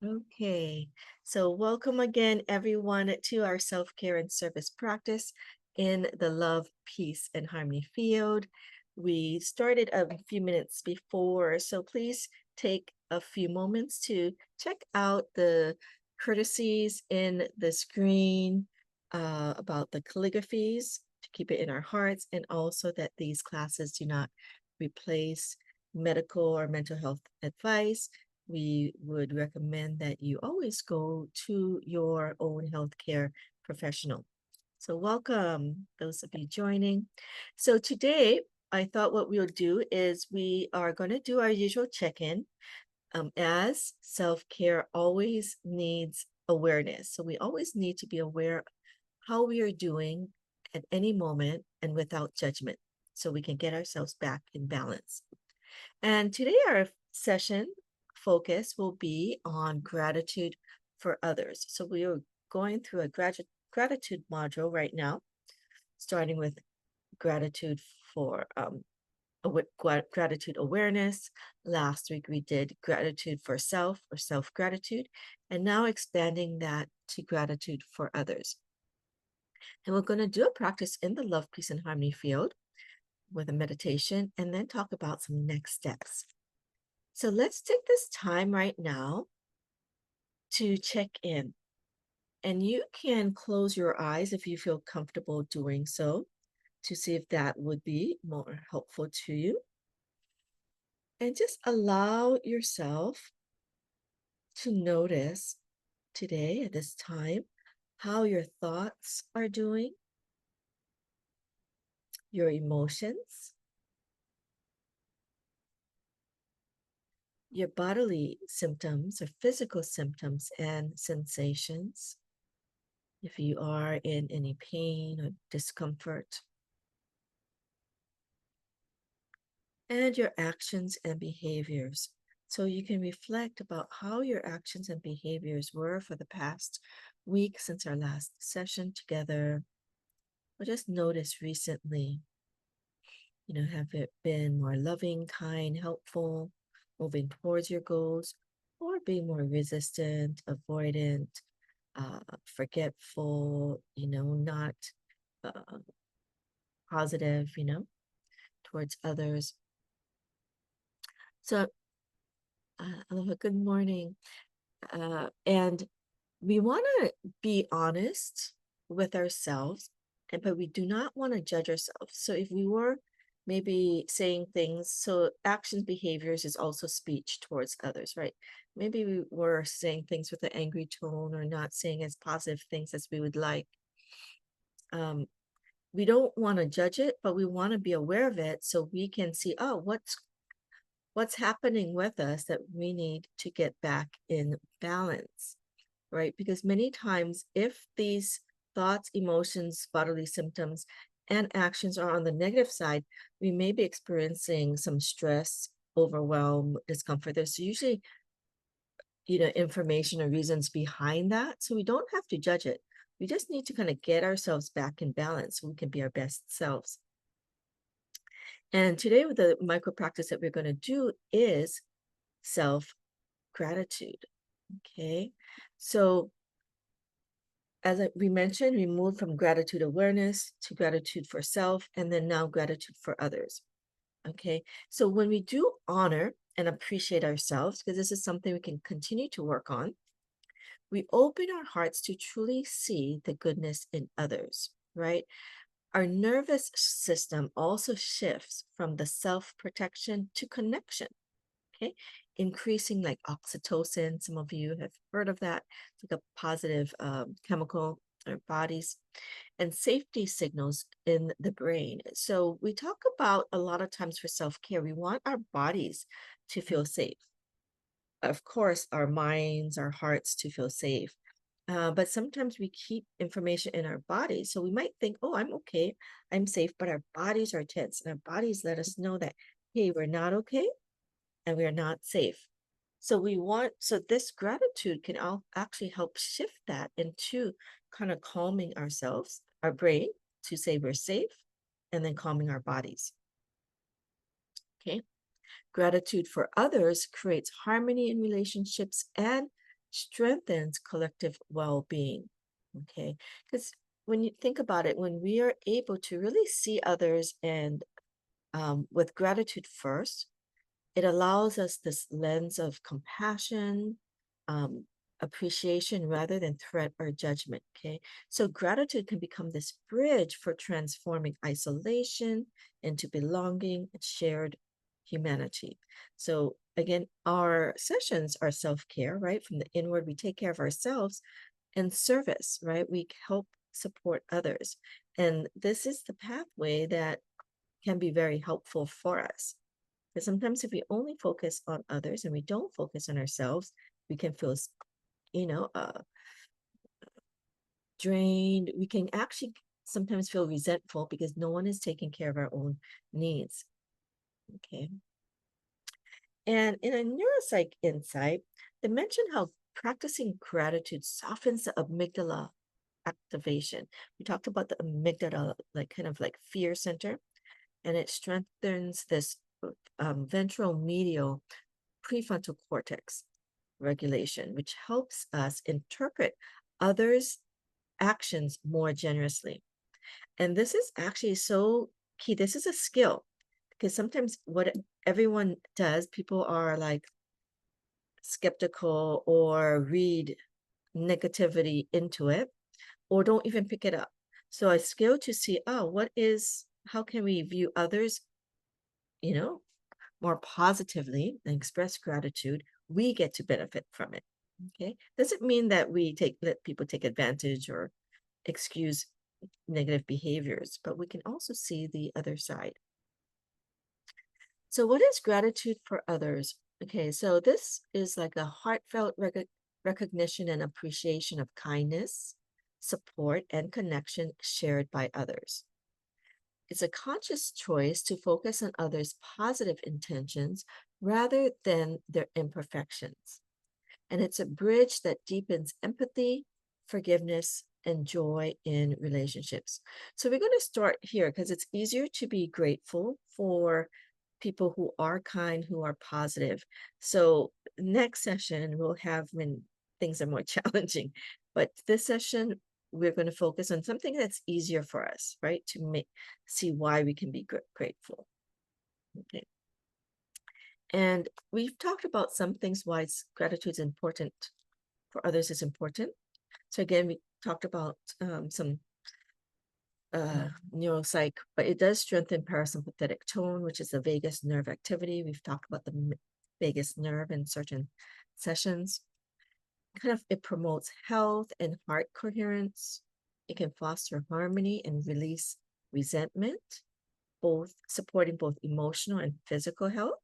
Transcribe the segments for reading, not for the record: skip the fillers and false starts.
Okay, so welcome again, everyone, to our self-care and service practice in the love, peace, and harmony field. We started a few minutes before, so please take a few moments to check out the courtesies in the screen about the calligraphies to keep it in our hearts, and also that these classes do not replace medical or mental health advice. We would recommend that you always go to your own healthcare professional. So welcome, those of you joining. So today, I thought what we'll do is we are going to do our usual check-in, as self-care always needs awareness. So we always need to be aware of how we are doing at any moment and without judgment, so we can get ourselves back in balance. And today, our session focus will be on gratitude for others. So, we are going through a gratitude module right now, starting with gratitude for gratitude awareness. Last week, we did gratitude for self or self gratitude, and now expanding that to gratitude for others. And we're going to do a practice in the love, peace, and harmony field with a meditation, and then talk about some next steps. So let's take this time right now to check in. And you can close your eyes if you feel comfortable doing so to see if that would be more helpful to you. And just allow yourself to notice today at this time how your thoughts are doing, your emotions, your bodily symptoms or physical symptoms and sensations. If you are in any pain or discomfort, and your actions and behaviors. So you can reflect about how your actions and behaviors were for the past week since our last session together, or just notice recently, have it been more loving, kind, helpful, moving towards your goals, or being more resistant, avoidant, forgetful, not uh, positive, towards others. So, aloha, good morning. And we want to be honest with ourselves, but we do not want to judge ourselves. So if we were maybe saying things, so actions, behaviors is also speech towards others, right? Maybe we were saying things with an angry tone or not saying as positive things as we would like. We don't want to judge it, but we want to be aware of it so we can see, oh, what's happening with us that we need to get back in balance, right? Because many times, if these thoughts, emotions, bodily symptoms, and actions are on the negative side, we may be experiencing some stress, overwhelm, discomfort. There's usually, information or reasons behind that. So we don't have to judge it. We just need to kind of get ourselves back in balance so we can be our best selves. And today, with the micro practice that we're going to do is self gratitude. Okay. So as we mentioned, we moved from gratitude awareness to gratitude for self, and then now gratitude for others. Okay, so when we do honor and appreciate ourselves, because this is something we can continue to work on, we open our hearts to truly see the goodness in others, right? Our nervous system also shifts from the self-protection to connection. Okay, increasing like oxytocin. Some of you have heard of that. It's like a positive chemical in our bodies, and safety signals in the brain. So we talk about a lot of times for self-care, we want our bodies to feel safe. Of course, our minds, our hearts to feel safe. But sometimes we keep information in our bodies. So we might think, oh, I'm okay, I'm safe, but our bodies are tense and our bodies let us know that, hey, we're not okay and we are not safe. So this gratitude can actually help shift that into kind of calming ourselves, our brain, to say we're safe, and then calming our bodies. Okay. Gratitude for others creates harmony in relationships and strengthens collective well-being. Okay, because when you think about it, when we are able to really see others and with gratitude first, it allows us this lens of compassion, um, appreciation rather than threat or judgment. Okay. So gratitude can become this bridge for transforming isolation into belonging and shared humanity. So again, our sessions are self-care, right? From the inward, we take care of ourselves, and service, right? We help support others. And this is the pathway that can be very helpful for us. Because sometimes if we only focus on others and we don't focus on ourselves, we can feel, you know, drained. We can actually sometimes feel resentful because no one is taking care of our own needs. Okay. And in a neuropsych insight, they mentioned how practicing gratitude softens the amygdala activation. We talked about the amygdala, like kind of like fear center, and it strengthens this ventral medial prefrontal cortex regulation, which helps us interpret others' actions more generously. And this is actually so key. This is a skill because sometimes what everyone does, people are like skeptical or read negativity into it or don't even pick it up. So a skill to see, oh, how can we view others, you know, more positively and express gratitude, we get to benefit from it. Okay. Doesn't mean that let people take advantage or excuse negative behaviors, but we can also see the other side. So what is gratitude for others? Okay, so this is like a heartfelt recognition and appreciation of kindness, support, and connection shared by others. It's a conscious choice to focus on others' positive intentions rather than their imperfections. And it's a bridge that deepens empathy, forgiveness, and joy in relationships. So we're going to start here because it's easier to be grateful for people who are kind, who are positive. So next session, we'll have when things are more challenging. But this session, we're going to focus on something that's easier for us, right? To see why we can be grateful. Okay. And we've talked about some things why gratitude is important for others is important. So again, we talked about some neuropsych, but it does strengthen parasympathetic tone, which is the vagus nerve activity. We've talked about the vagus nerve in certain sessions. It promotes health and heart coherence. It can foster harmony and release resentment, supporting both emotional and physical health.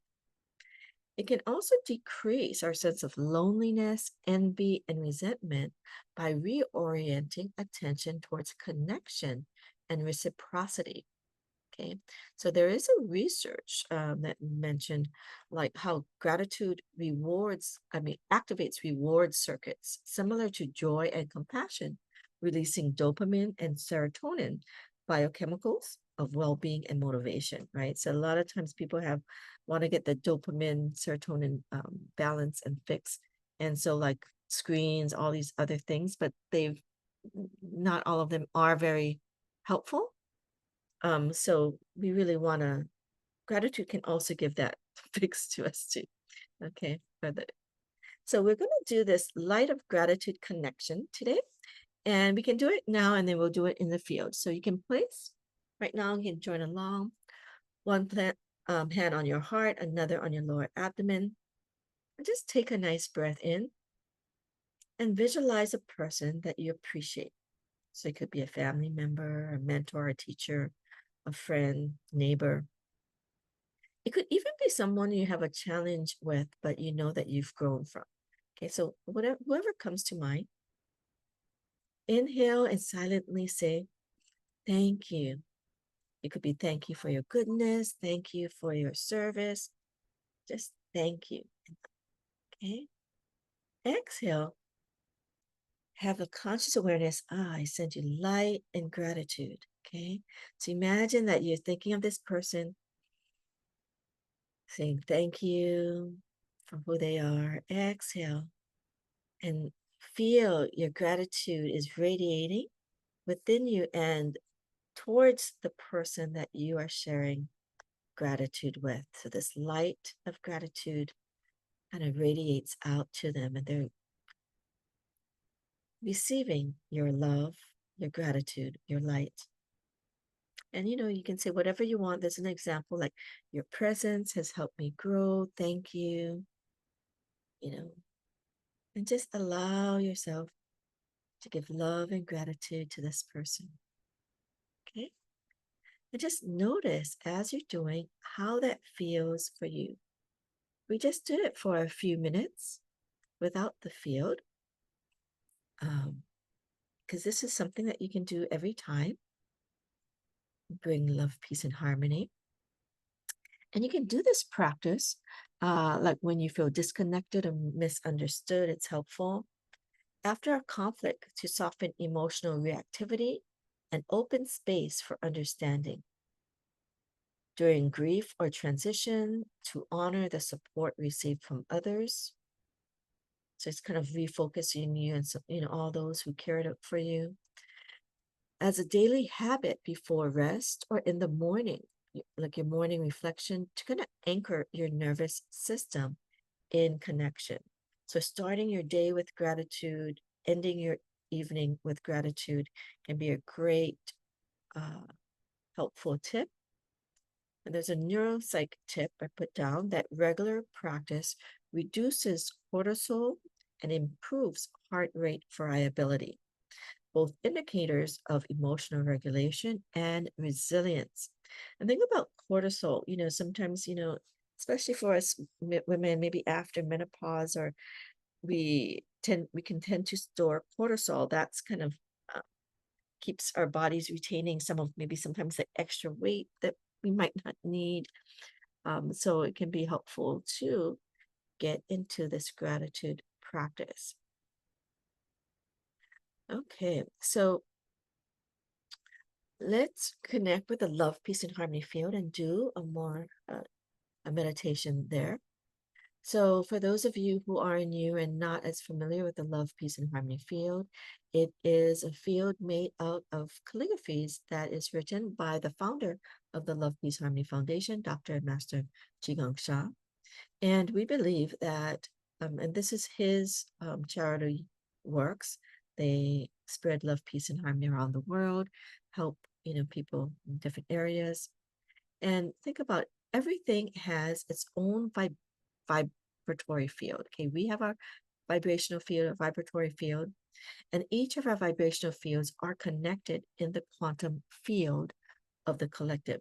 It can also decrease our sense of loneliness, envy, and resentment by reorienting attention towards connection and reciprocity. Okay, so there is a research that mentioned like how gratitude activates reward circuits similar to joy and compassion, releasing dopamine and serotonin, biochemicals of well-being and motivation, right? So a lot of times people want to get the dopamine, serotonin balance and fix. And so like screens, all these other things, but not all of them are very helpful. So we really gratitude can also give that fix to us too. Okay, so we're going to do this light of gratitude connection today, and we can do it now and then we'll do it in the field. So you can place, right now you can join along, one hand on your heart, another on your lower abdomen. And just take a nice breath in and visualize a person that you appreciate. So it could be a family member, a mentor, a teacher, a friend, neighbor. It could even be someone you have a challenge with, but you know that you've grown from. Okay, so whoever comes to mind, inhale and silently say, thank you. It could be thank you for your goodness, thank you for your service. Just thank you. Okay. Exhale. Have a conscious awareness. I send you light and gratitude. Okay. So imagine that you're thinking of this person, saying thank you for who they are. Exhale. and feel your gratitude is radiating within you and towards the person that you are sharing gratitude with. So this light of gratitude kind of radiates out to them, and they're receiving your love, your gratitude, your light. And you can say whatever you want. There's an example like, your presence has helped me grow. Thank you. You know, and just allow yourself to give love and gratitude to this person. Okay. And just notice as you're doing how that feels for you. We just did it for a few minutes without the field, because this is something that you can do every time. Bring love, peace, and harmony. And you can do this practice like when you feel disconnected or misunderstood. It's helpful after a conflict to soften emotional reactivity and open space for understanding. During grief or transition, to honor the support received from others. So it's kind of refocusing you and all those who cared for you. As a daily habit before rest or in the morning, like your morning reflection, to kind of anchor your nervous system in connection. So starting your day with gratitude, ending your evening with gratitude can be a great helpful tip. And there's a neuropsych tip I put down that regular practice reduces cortisol and improves heart rate variability, both indicators of emotional regulation and resilience. And think about cortisol, sometimes, especially for us women, maybe after menopause, or we can tend to store cortisol. That's kind of keeps our bodies retaining some of maybe sometimes the extra weight that we might not need. So it can be helpful to get into this gratitude practice. Okay, so let's connect with the love, peace, and harmony field and do a meditation there. So for those of you who are new and not as familiar with the love, peace, and harmony field, it is a field made out of calligraphies that is written by the founder of the Love, Peace, Harmony Foundation, Dr. and Master Jigong Shah. And we believe that, and this is his charity works. They spread love, peace, and harmony around the world, help people in different areas. And think about everything has its own vibratory field. Okay, we have our vibrational field, a vibratory field, and each of our vibrational fields are connected in the quantum field of the collective.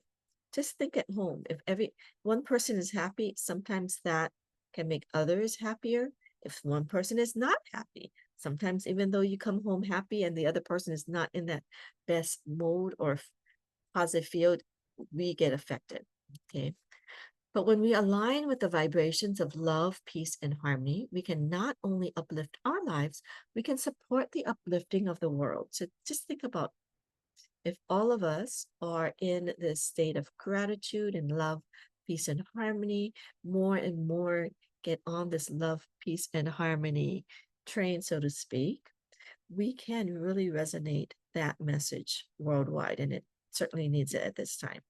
Just think at home. If every one person is happy, sometimes that can make others happier. If one person is not happy, sometimes even though you come home happy and the other person is not in that best mode or positive field, we get affected. Okay. But when we align with the vibrations of love, peace, and harmony, we can not only uplift our lives, we can support the uplifting of the world. So just think about if all of us are in this state of gratitude and love, peace, and harmony, more and more get on this love, peace, and harmony train, so to speak, we can really resonate that message worldwide. And it certainly needs it at this time.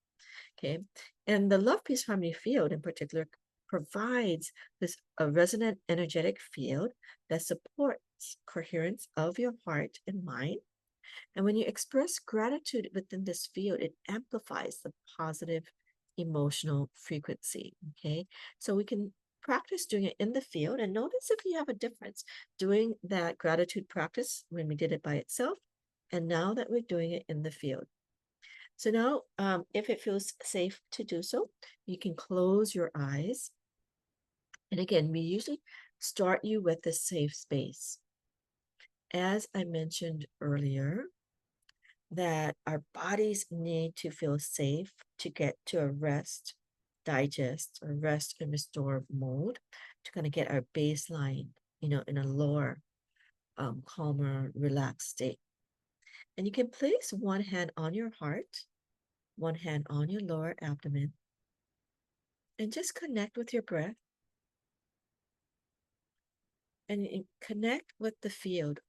Okay. And the love, peace, harmony field in particular provides this a resonant energetic field that supports coherence of your heart and mind. And when you express gratitude within this field, it amplifies the positive emotional frequency. Okay. So we can practice doing it in the field and notice if you have a difference doing that gratitude practice when we did it by itself and now that we're doing it in the field. So now, if it feels safe to do so, you can close your eyes. And again, we usually start you with a safe space. As I mentioned earlier, that our bodies need to feel safe to get to a rest, digest, or rest and restore mode to kind of get our baseline, in a lower, calmer, relaxed state. And you can place one hand on your heart, one hand on your lower abdomen, and just connect with your breath. and connect with the field.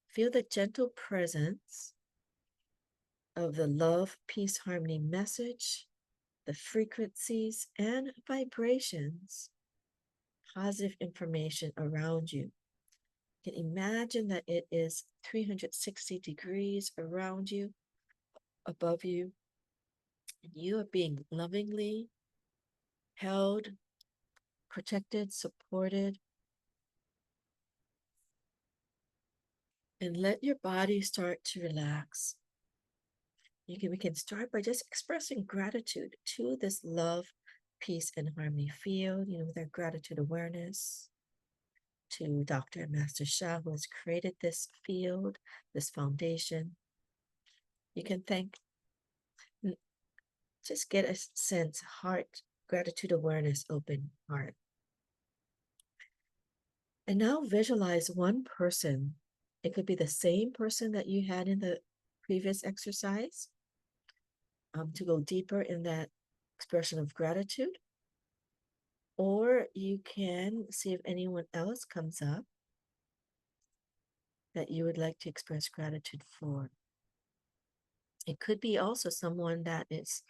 Feel the gentle presence of the love, peace, harmony message, the frequencies and vibrations, positive information around you. You can imagine that it is 360 degrees around you, above you, and you are being lovingly held, protected, supported, and let your body start to relax. We can start by just expressing gratitude to this love, peace, and harmony field, with our gratitude awareness to Dr. and Master Sha, who has created this field, this foundation. You can just get a sense, heart, gratitude awareness, open heart. And now visualize one person. It could be the same person that you had in the previous exercise, to go deeper in that expression of gratitude. Or you can see if anyone else comes up that you would like to express gratitude for. It could be also someone that is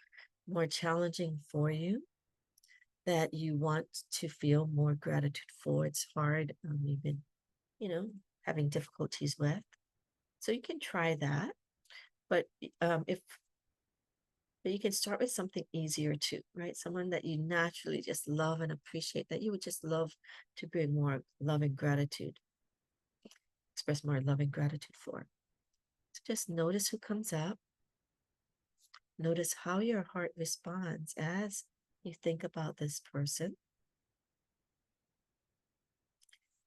more challenging for you, that you want to feel more gratitude for. It's hard, you've been, having difficulties with. So you can try that. But you can start with something easier too, right? Someone that you naturally just love and appreciate, that you would just love to bring more love and gratitude, express more love and gratitude for. So just notice who comes up. Notice how your heart responds as you think about this person.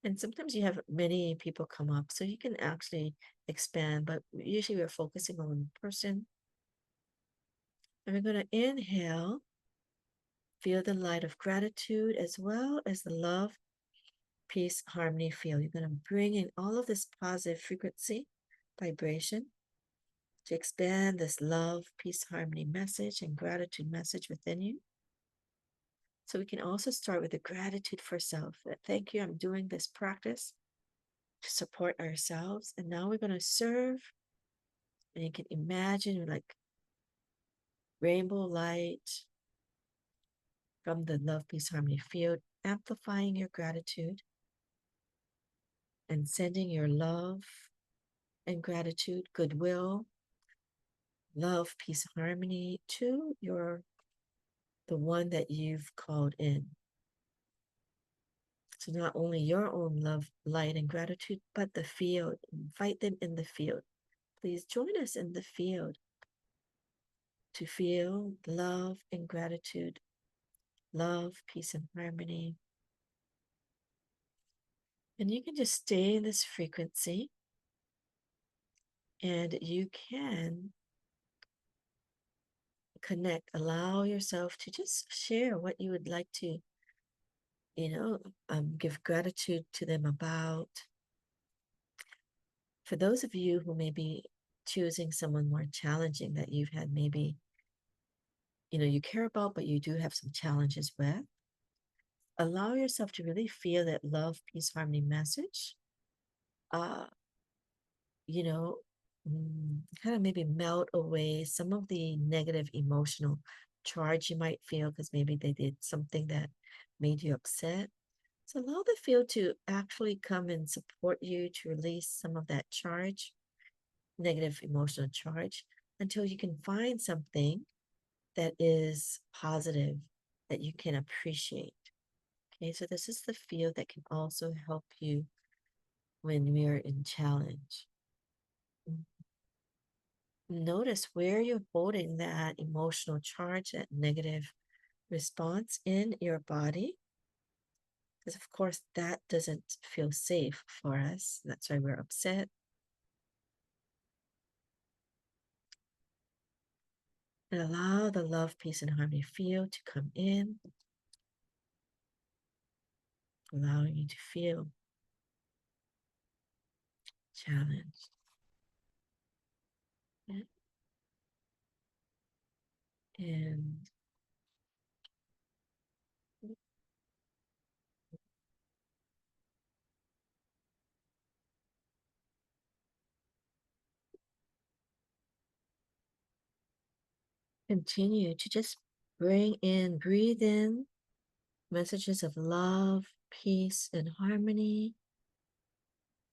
And sometimes you have many people come up, so you can actually expand, but usually we're focusing on one person. And we're going to inhale, feel the light of gratitude as well as the love, peace, harmony field. You're going to bring in all of this positive frequency, vibration, to expand this love, peace, harmony message and gratitude message within you. So we can also start with the gratitude for self. Thank you, I'm doing this practice to support ourselves. And now we're going to serve. And you can imagine like rainbow light from the love, peace, harmony field, amplifying your gratitude and sending your love and gratitude, goodwill, love, peace, harmony to the one that you've called in. So not only your own love, light, and gratitude, but the field. Invite them in the field. Please join us in the field to feel love and gratitude, love, peace, and harmony. And you can just stay in this frequency, and you can connect, allow yourself to just share what you would like to, give gratitude to them about. For those of you who may be choosing someone more challenging that you've had maybe, you care about, but you do have some challenges with, allow yourself to really feel that love, peace, harmony message. Uh, you know, kind of maybe melt away some of the negative emotional charge you might feel because maybe they did something that made you upset. So allow the field to actually come and support you to release some of that charge, negative emotional charge, until you can find something that is positive that you can appreciate. Okay, so this is the field that can also help you when we are in challenge. Notice where you're holding that emotional charge, that negative response in your body. Because, of course, that doesn't feel safe for us. That's why we're upset. And allow the love, peace, and harmony field to come in, allowing you to feel challenged. And Continue to just breathe in messages of love, peace, and harmony,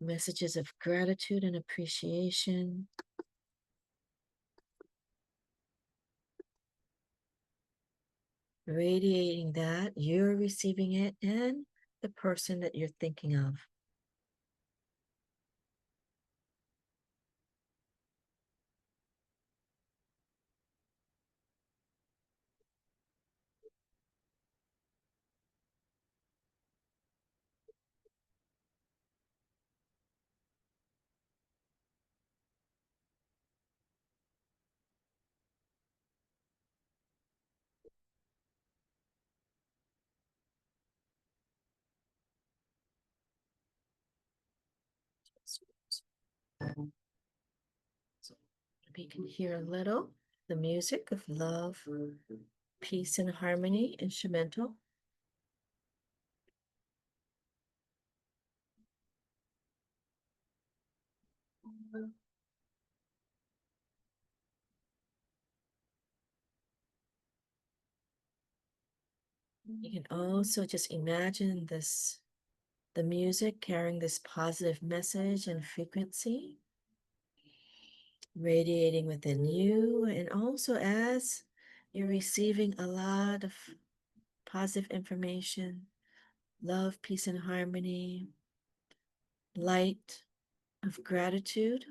messages of gratitude and appreciation. Radiating that, you're receiving it, and the person that you're thinking of. So you can hear a little the music of love, peace, and harmony, instrumental. You can also just imagine this, the music carrying this positive message and frequency, radiating within you. And also as you're receiving a lot of positive information, love, peace, and harmony, light of gratitude.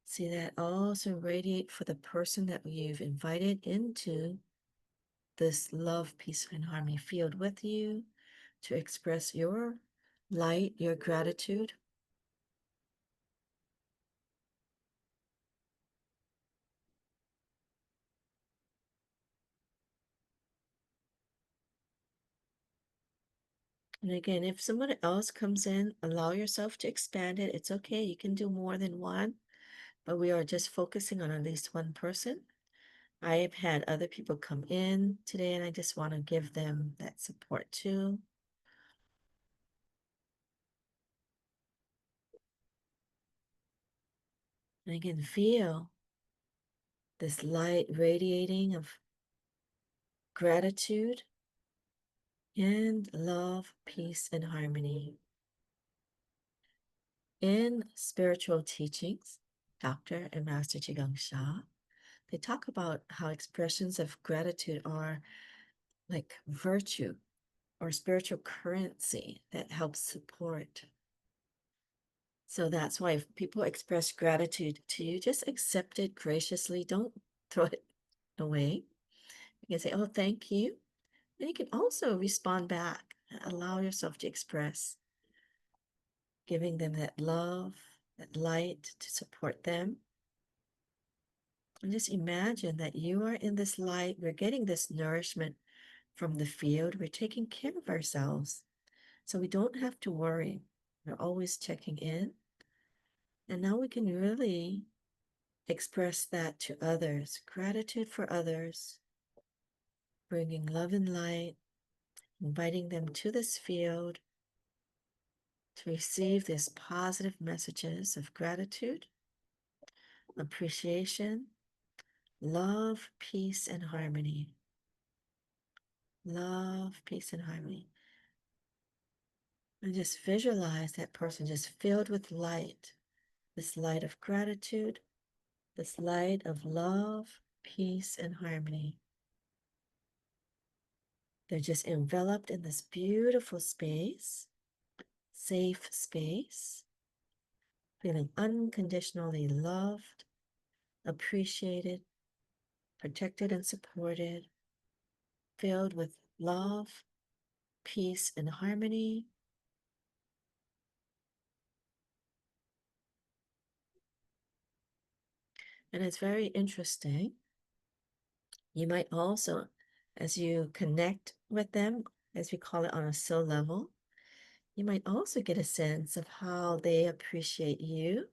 See that also radiate for the person that you've invited into this love, peace, and harmony field with you to express your light, your gratitude. And again, if someone else comes in, allow yourself to expand it. It's okay. You can do more than one, but we are just focusing on at least one person. I've had other people come in today, and I just want to give them that support too. And again, feel this light radiating of gratitude and love, peace, and harmony. In spiritual teachings, Dr. and Master Qigong Sha, they talk about how expressions of gratitude are like virtue or spiritual currency that helps support. So that's why if people express gratitude to you, just accept it graciously. Don't throw it away. You can say, oh, thank you. And you can also respond back. Allow yourself to express, giving them that love, that light to support them. And just imagine that you are in this light. We're getting this nourishment from the field. We're taking care of ourselves. So we don't have to worry. We're always checking in. And now we can really express that to others. Gratitude for others, bringing love and light, inviting them to this field to receive these positive messages of gratitude, appreciation, love, peace, and harmony. Love, peace, and harmony. And just visualize that person just filled with light, this light of gratitude, this light of love, peace, and harmony. They're just enveloped in this beautiful space, safe space, feeling unconditionally loved, appreciated, protected, and supported, filled with love, peace, and harmony. And it's very interesting. You might also, as you connect with them, as we call it on a soul level, you might also get a sense of how they appreciate you.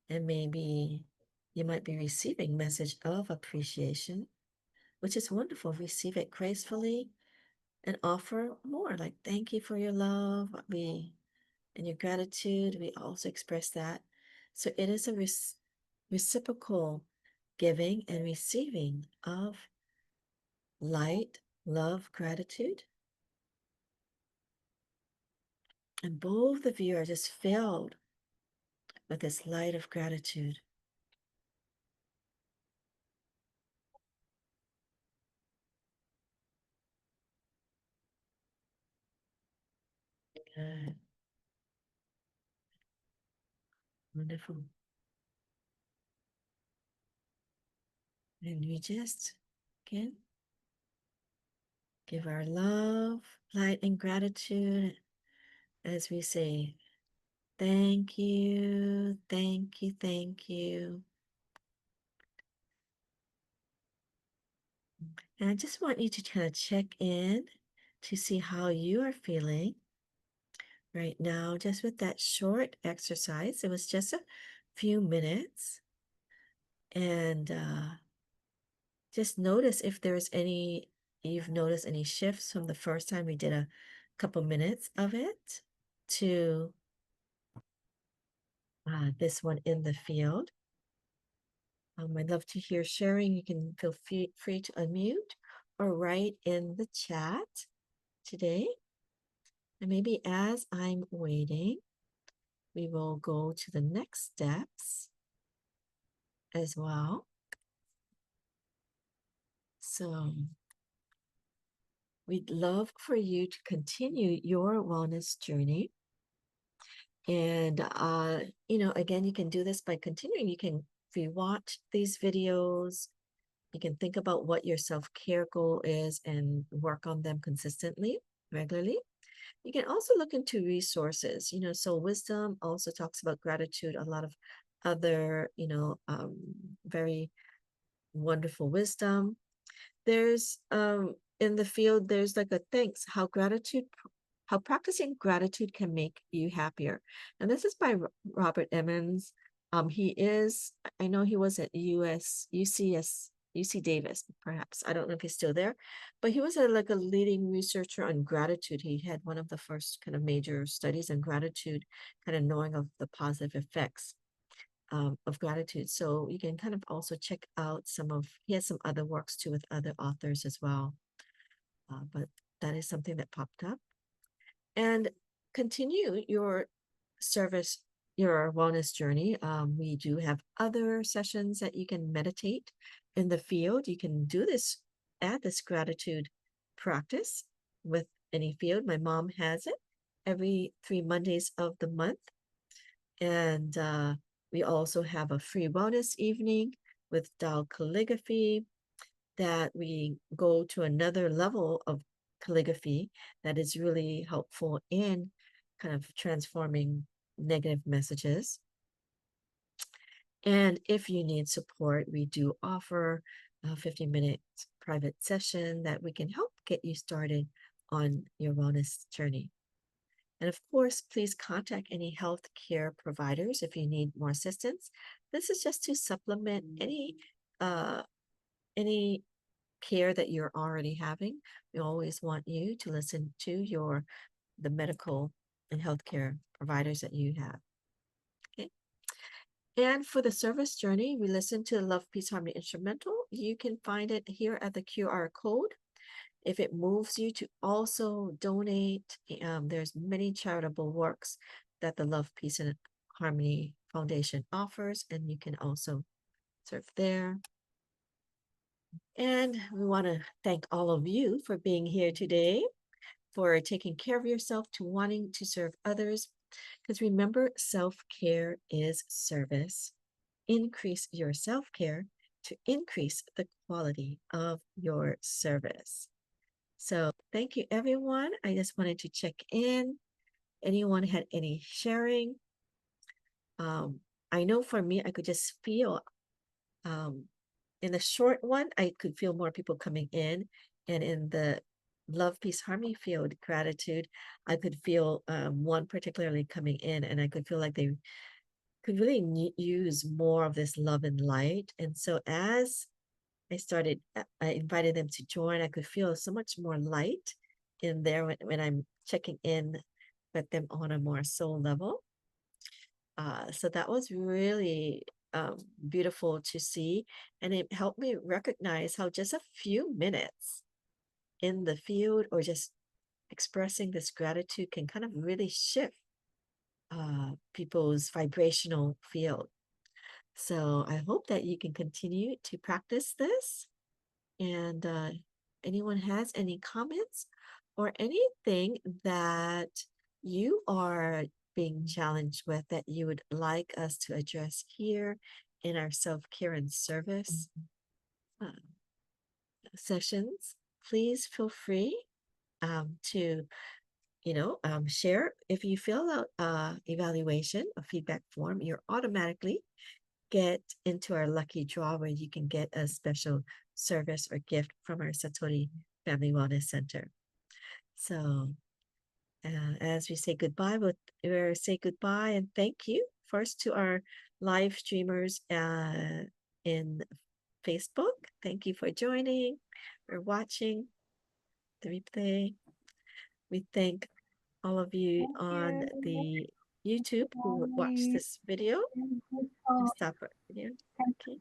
And maybe you might be receiving message of appreciation, which is wonderful. Receive it gracefully and offer more. Like, thank you for your love. And your gratitude, we also express that. So it is a reciprocal giving and receiving of light, love, gratitude. And both of you are just filled with this light of gratitude. Good. Wonderful. And we just, again, give our love, light, and gratitude as we say, thank you, thank you, thank you. And I just want you to kind of check in to see how you are feeling right now, just with that short exercise. It was just a few minutes. And just notice if there's any, you've noticed any shifts from the first time we did a couple minutes of it to this one in the field. I'd love to hear sharing. You can feel free to unmute or write in the chat today. And maybe as I'm waiting, we will go to the next steps as well. So we'd love for you to continue your wellness journey. And, again, you can do this by continuing. You can rewatch these videos. You can think about what your self-care goal is and work on them consistently, regularly. You can also look into resources, so wisdom also talks about gratitude, a lot of other, very wonderful wisdom. There's in the field, there's like a thanks, how practicing gratitude can make you happier. And this is by Robert Emmons. I know he was at UC Davis, perhaps. I don't know if he's still there, but he was like a leading researcher on gratitude. He had one of the first kind of major studies on gratitude, kind of knowing of the positive effects of gratitude. So you can kind of also check out he has some other works too with other authors as well. But that is something that popped up. And continue your wellness journey. We do have other sessions that you can meditate in the field. You can add this gratitude practice with any field. My mom has it every 3 Mondays of the month. And we also have a free wellness evening with Tao Calligraphy that we go to another level of calligraphy that is really helpful in kind of transforming negative messages. And if you need support, we do offer a 15-minute private session that we can help get you started on your wellness journey. And of course, please contact any healthcare providers if you need more assistance. This is just to supplement any care that you're already having. We always want you to listen to the medical and healthcare providers that you have. Okay. And for the service journey, we listen to the Love, Peace, Harmony instrumental. You can find it here at the QR code. If it moves you to also donate, there's many charitable works that the Love, Peace, and Harmony Foundation offers, and you can also serve there. And we want to thank all of you for being here today, for taking care of yourself, to wanting to serve others. Because remember, self-care is service. Increase your self-care to increase the quality of your service. So thank you, everyone. I just wanted to check in. Anyone had any sharing? I know for me, I could just feel in the short one, I could feel more people coming in. And in the Love, Peace, Harmony field, gratitude, I could feel one particularly coming in, and I could feel like they could really use more of this love and light. And so as I invited them to join, I could feel so much more light in there when I'm checking in with them on a more soul level. So that was really beautiful to see. And it helped me recognize how just a few minutes in the field or just expressing this gratitude can kind of really shift people's vibrational field. So I hope that you can continue to practice this. And anyone has any comments or anything that you are being challenged with that you would like us to address here in our self-care and service sessions, please feel free to share. If you fill out evaluation, a feedback form, you're automatically get into our lucky draw where you can get a special service or gift from our Satori Family Wellness Center. So as we say goodbye, we'll say goodbye and thank you first to our live streamers in Facebook. Thank you for joining or watching the replay. We thank all of you on the YouTube who watched this video. Stop our video. Okay.